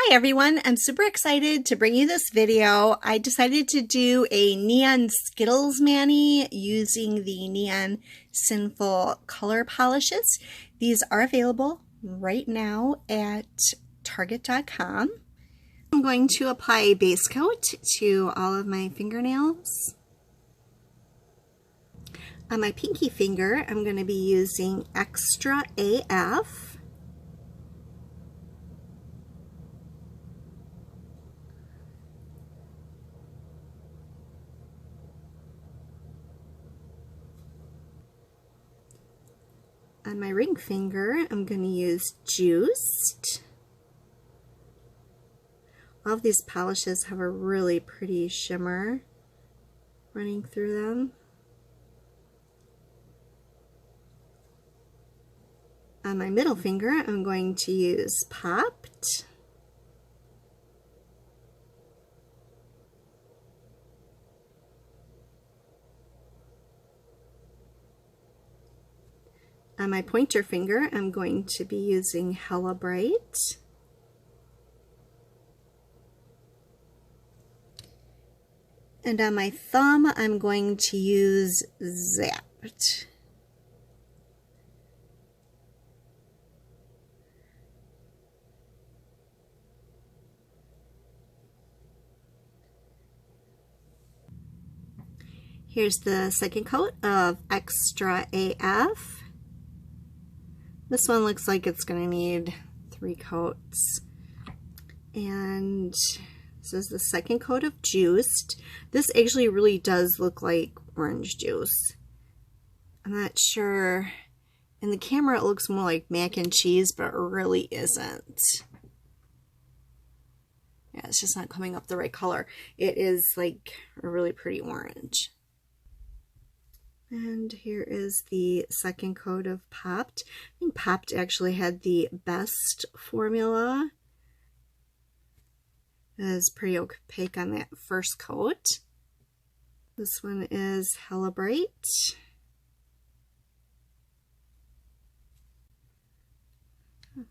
Hi everyone, I'm super excited to bring you this video. I decided to do a neon Skittles mani using the neon Sinful color polishes. These are available right now at Target.com. I'm going to apply a base coat to all of my fingernails. On my pinky finger, I'm going to be using Extra AF. On my ring finger, I'm going to use Juiced. All of these polishes have a really pretty shimmer running through them. On my middle finger, I'm going to use Popped. On my pointer finger, I'm going to be using Hella Bright. And on my thumb, I'm going to use Zapped. Here's the second coat of Extra AF. This one looks like it's going to need 3 coats. And this is the second coat of Juiced. This actually really does look like orange juice. I'm not sure. In the camera it looks more like mac and cheese, but it really isn't. Yeah, it's just not coming up the right color. It is like a really pretty orange. And here is the second coat of Popped. I think Popped actually had the best formula. It is pretty opaque on that first coat. This one is Hella Bright. I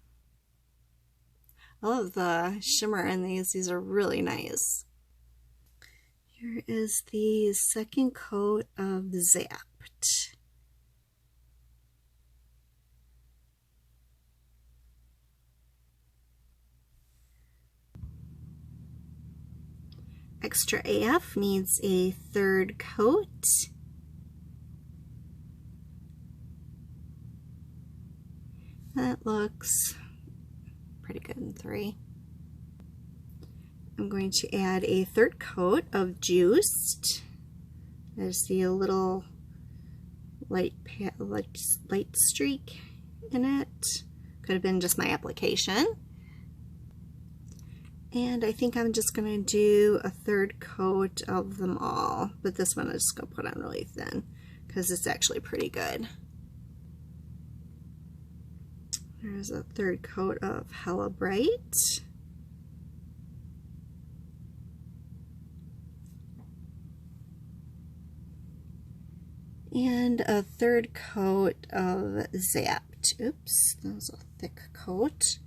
love the shimmer in these. These are really nice. Here is the second coat of Zapped. Extra AF needs a third coat. That looks pretty good in 3. I'm going to add a third coat of Juiced. There's the little light streak in it. Could have been just my application. And I think I'm just going to do a third coat of them all. But this one I'm just going to put on really thin because it's actually pretty good. There's a third coat of Hella Bright. And a third coat of Zapped. Oops, that was a thick coat.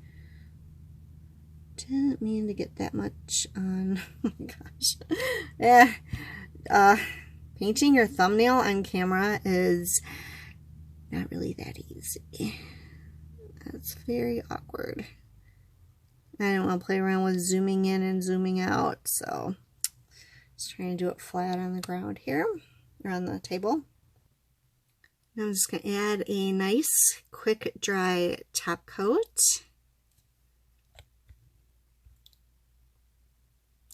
Didn't mean to get that much on. Oh my gosh. Yeah. Painting your thumbnail on camera is not really that easy. That's very awkward. I didn't want to play around with zooming in and zooming out, so just trying to do it flat on the ground here, or on the table. Now I'm just going to add a nice, quick, dry top coat.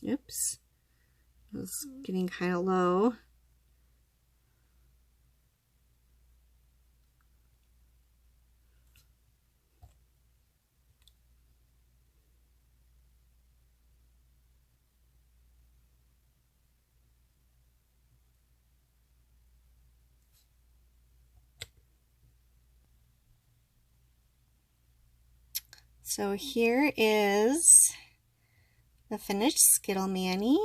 Oops, it was getting kind of low. So here is the finished Skittle mani,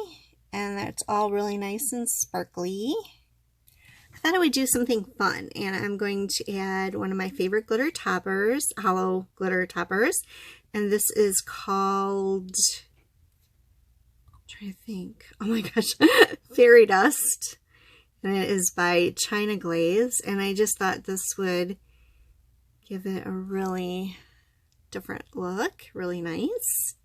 and that's all really nice and sparkly. I thought I would do something fun, and I'm going to add one of my favorite glitter toppers, hollow glitter toppers. And this is called, I'm trying to think, oh my gosh, Fairy Dust. And it is by China Glaze. And I just thought this would give it a really different look, really nice.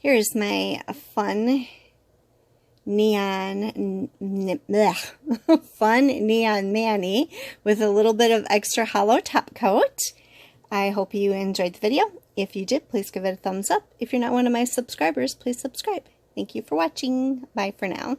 Here's my fun neon Manny with a little bit of extra hollow top coat. I hope you enjoyed the video. If you did, please give it a thumbs up. If you're not one of my subscribers, please subscribe. Thank you for watching. Bye for now.